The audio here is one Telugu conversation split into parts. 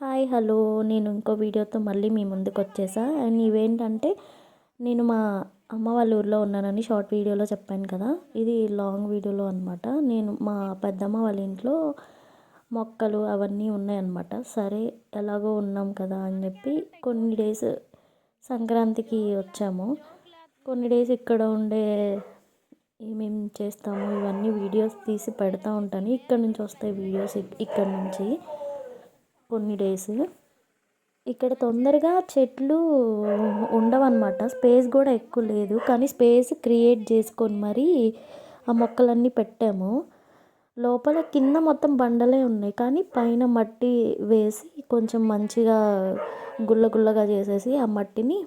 హాయ్ హలో నేను ఇంకో వీడియోతో మళ్ళీ మీ ముందుకు వచ్చేసా. అండ్ ఇవేంటంటే నేను మా అమ్మ వాళ్ళ ఊర్లో ఉన్నానని షార్ట్ వీడియోలో చెప్పాను కదా, ఇది లాంగ్ వీడియోలో అనమాట. నేను మా పెద్దమ్మ వాళ్ళ ఇంట్లో మొక్కలు అవన్నీ ఉన్నాయన్నమాట. సరే ఎలాగో ఉన్నాం కదా అని చెప్పి కొన్ని డేస్ సంక్రాంతికి వచ్చాము. కొన్ని డేస్ ఇక్కడ ఉండే ఏమేమి చేస్తాము ఇవన్నీ వీడియోస్ తీసి పెడతా ఉంటాను. ఇక్కడ నుంచి వస్తాయి వీడియోస్, ఇక్కడ నుంచి కొన్ని డేస్. ఇక్కడ తొందరగా చెట్లు ఉండవన్నమాట, స్పేస్ కూడా ఎక్కువ లేదు. కానీ స్పేస్ క్రియేట్ చేసుకొని మరీ ఆ మొక్కలన్నీ పెట్టాము. లోపల కింద మొత్తం బండలే ఉన్నాయి, కానీ పైన మట్టి వేసి కొంచెం మంచిగా గుల్ల గుల్లగా చేసేసి ఆ మట్టిని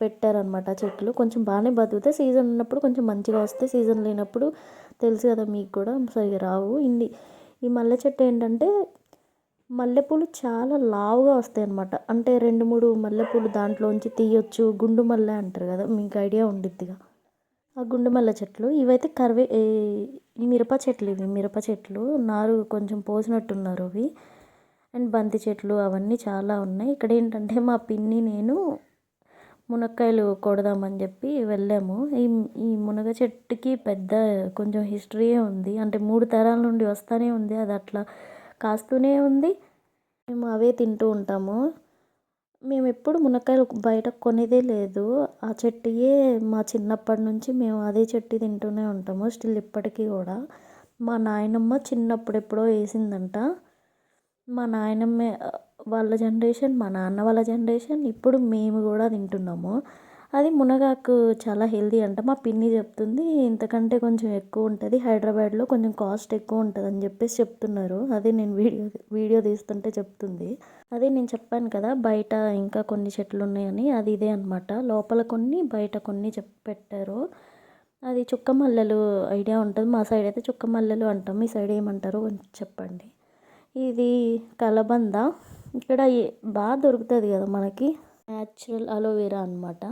పెట్టారనమాట. చెట్లు కొంచెం బాగానే బతుకుతాయి. సీజన్ ఉన్నప్పుడు కొంచెం మంచిగా వస్తాయి, సీజన్ లేనప్పుడు తెలుసు కదా మీకు కూడా సరిగా రావు. ఈ మల్లె చెట్టు ఏంటంటే మల్లెపూలు చాలా లావుగా వస్తాయి అన్నమాట. అంటే 2-3 మల్లెపూలు దాంట్లోంచి తీయొచ్చు. గుండు మల్లె అంటారు కదా, మీకు ఐడియా ఉండిద్దిగా ఆ గుండు మల్లె చెట్లు. ఇవైతే మిరప చెట్లు, ఇవి మిరప చెట్లు నారు కొంచెం పోసినట్టున్నారు అవి. అండ్ బంతి చెట్లు అవన్నీ చాలా ఉన్నాయి. ఇక్కడ ఏంటంటే మా పిన్ని నేను మునక్కాయలు కొడదామని చెప్పి వెళ్ళాము. ఈ మునగ చెట్టుకి పెద్ద కొంచెం హిస్టరీయే ఉంది. అంటే 3 తరాల నుండి వస్తూనే ఉంది, అది అట్లా కాస్తూనే ఉంది. మేము అవే తింటూ ఉంటాము. మేము ఎప్పుడు మునక్కాయలు బయట కొనేదే లేదు. ఆ చెట్టుయే మా చిన్నప్పటి నుంచి మేము అదే చెట్టు తింటూనే ఉంటాము, స్టిల్ ఇప్పటికీ కూడా. మా నాయనమ్మ చిన్నప్పుడు ఎప్పుడో వేసిందంట. మా నాయనమ్మ వాళ్ళ జనరేషన్, మా నాన్న వాళ్ళ జనరేషన్, ఇప్పుడు మేము కూడా తింటున్నాము. అది మునగాకు చాలా హెల్దీ అంట. మా పిన్ని చెప్తుంది ఇంతకంటే కొంచెం ఎక్కువ ఉంటుంది, హైదరాబాద్లో కొంచెం కాస్ట్ ఎక్కువ ఉంటుంది అని చెప్పేసి చెప్తున్నారు. అదే నేను వీడియో తీస్తుంటే చెప్తుంది. అదే నేను చెప్పాను కదా బయట ఇంకా కొన్ని చెట్లు ఉన్నాయని, అది ఇదే అనమాట. లోపల కొన్ని బయట కొన్ని పెట్టారు. అది చుక్క మల్లెలు ఐడియా ఉంటుంది. మా సైడ్ అయితే చుక్క మల్లెలు అంటాం, మీ సైడ్ ఏమంటారో చెప్పండి. ఇది కలబంద. ఇక్కడ బాగా దొరుకుతుంది కదా మనకి, న్యాచురల్ అలోవెరా అనమాట.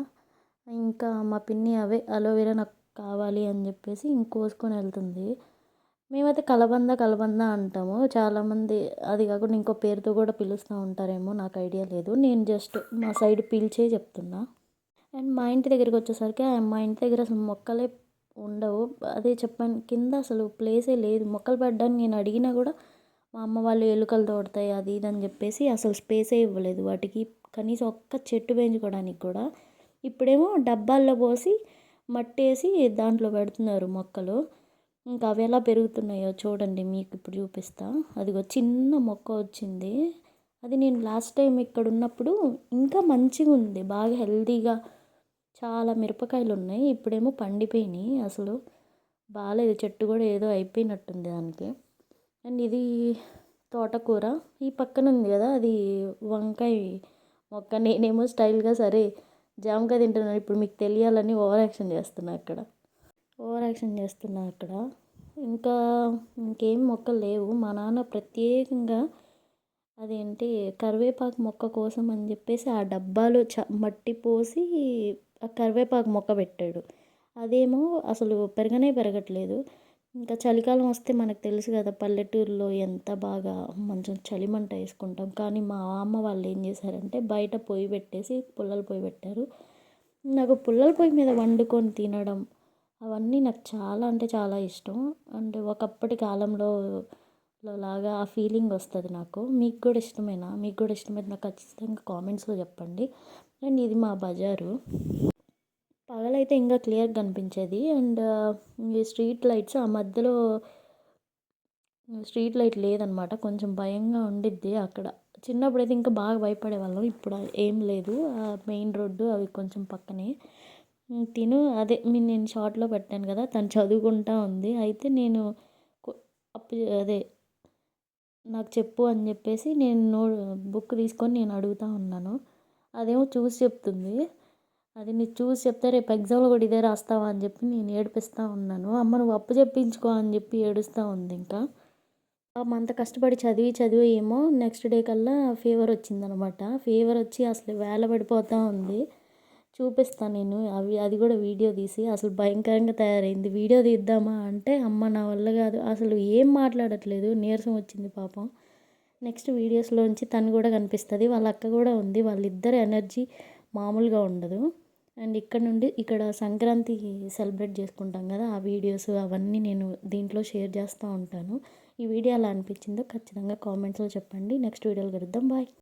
ఇంకా మా పిన్ని అవే అలోవెరా నాకు కావాలి అని చెప్పేసి కోసుకొని వెళ్తుంది. మేమైతే కలబంద అంటాము. చాలామంది అది కాకుండా ఇంకో పేరుతో కూడా పిలుస్తూ ఉంటారేమో, నాకు ఐడియా లేదు. నేను జస్ట్ మా సైడ్ పిలిచే చెప్తున్నా. అండ్ మా ఇంటి దగ్గరికి వచ్చేసరికి మా ఇంటి దగ్గర అసలు మొక్కలే ఉండవు. అదే చెప్పాను, కింద అసలు ప్లేసే లేదు మొక్కలు పెట్టడానికి. నేను అడిగినా కూడా మా అమ్మ వాళ్ళు ఎలుకలు తోడతాయి అది ఇది అని చెప్పేసి అసలు స్పేసే ఇవ్వలేదు వాటికి, కనీసం ఒక్క చెట్టు పెంచుకోవడానికి కూడా. ఇప్పుడేమో డబ్బాల్లో పోసి మట్టేసి దాంట్లో పెడుతున్నారు మొక్కలు. ఇంకా అవి ఎలా పెరుగుతున్నాయో చూడండి, మీకు ఇప్పుడు చూపిస్తా. అదిగో చిన్న మొక్క వచ్చింది. అది నేను లాస్ట్ టైం ఇక్కడ ఉన్నప్పుడు ఇంకా మంచిగా ఉంది, బాగా హెల్తీగా చాలా మిరపకాయలు ఉన్నాయి. ఇప్పుడేమో పండిపోయినాయి, అసలు బాగాలేదు. చెట్టు కూడా ఏదో అయిపోయినట్టుంది దానికి. అండ్ ఇది తోటకూర. ఈ పక్కన ఉంది కదా అది వంకాయ మొక్క. నేనేమో స్టైల్గా సరే జామకాయ తింటున్నాను, ఇప్పుడు మీకు తెలియాలని ఓవర్ యాక్షన్ చేస్తున్నా అక్కడ. ఇంకా ఇంకేం మొక్కలు లేవు. మా నాన్న ప్రత్యేకంగా అదేంటి కరివేపాకు మొక్క కోసం అని చెప్పేసి ఆ డబ్బాలో మట్టి పోసి ఆ కరివేపాకు మొక్క పెట్టాడు. అదేమో అసలు పెరగట్లేదు. ఇంకా చలికాలం వస్తే మనకు తెలుసు కదా పల్లెటూరులో ఎంత బాగా మంచం చలిమంట వేసుకుంటాం. కానీ మా అమ్మ వాళ్ళు ఏం చేశారంటే బయట పొయ్యి పెట్టేసి పుల్లల పొయ్యి పెట్టారు. నాకు పుల్లల పొయ్యి మీద వండుకొని తినడం అవన్నీ నాకు చాలా అంటే చాలా ఇష్టం. అంటే ఒకప్పటి కాలంలో లాగా ఆ ఫీలింగ్ వస్తుంది నాకు. మీకు కూడా ఇష్టమేనా? మీకు కూడా ఇష్టమైతే నాకు ఖచ్చితంగా కామెంట్స్లో చెప్పండి. అండ్ ఇది మా బజారు. పగలైతే ఇంకా క్లియర్గా కనిపించేది. అండ్ ఈ స్ట్రీట్ లైట్స్, ఆ మధ్యలో స్ట్రీట్ లైట్ లేదనమాట, కొంచెం భయంగా ఉండిద్ది అక్కడ. చిన్నప్పుడైతే ఇంకా బాగా భయపడేవాళ్ళం, ఇప్పుడు ఏం లేదు. మెయిన్ రోడ్డు అవి కొంచెం పక్కనే. అదే నేను షార్ట్లో పెట్టాను కదా, తను చదువుకుంటా ఉంది. అయితే నేను అదే నాకు చెప్పు అని చెప్పేసి నేను బుక్ తీసుకొని నేను అడుగుతూ ఉన్నాను. అదేమో చూసి చెప్తుంది. అది నీకు చూసి చెప్తే రేపు ఎగ్జామ్లో కూడా ఇదే రాస్తావా అని చెప్పి నేను ఏడిపిస్తూ ఉన్నాను. అమ్మ నువ్వు అప్పు చెప్పించుకో అని చెప్పి ఏడుస్తూ ఉంది. ఇంకా అంత కష్టపడి చదివి ఏమో నెక్స్ట్ డే కల్లా ఫీవర్ వచ్చిందనమాట. ఫీవర్ వచ్చి అసలు వేలపడిపోతూ ఉంది. చూపిస్తాను నేను అది కూడా వీడియో తీసి. అసలు భయంకరంగా తయారైంది. వీడియో తీద్దామా అంటే అమ్మ నా వల్ల కాదు, అసలు ఏం మాట్లాడట్లేదు, నీరసం వచ్చింది పాపం. నెక్స్ట్ వీడియోస్లోంచి తను కూడా కనిపిస్తుంది, వాళ్ళ అక్క కూడా ఉంది. వాళ్ళిద్దరి ఎనర్జీ మామూలుగా ఉండదు. అండ్ ఇక్కడ నుండి ఇక్కడ సంక్రాంతి సెలబ్రేట్ చేసుకుంటాం కదా, ఆ వీడియోస్ అవన్నీ నేను దీంట్లో షేర్ చేస్తూ ఉంటాను. ఈ వీడియో ఎలా అనిపించిందో ఖచ్చితంగా కామెంట్స్లో చెప్పండి. నెక్స్ట్ వీడియోలో కలుద్దాం. బాయ్.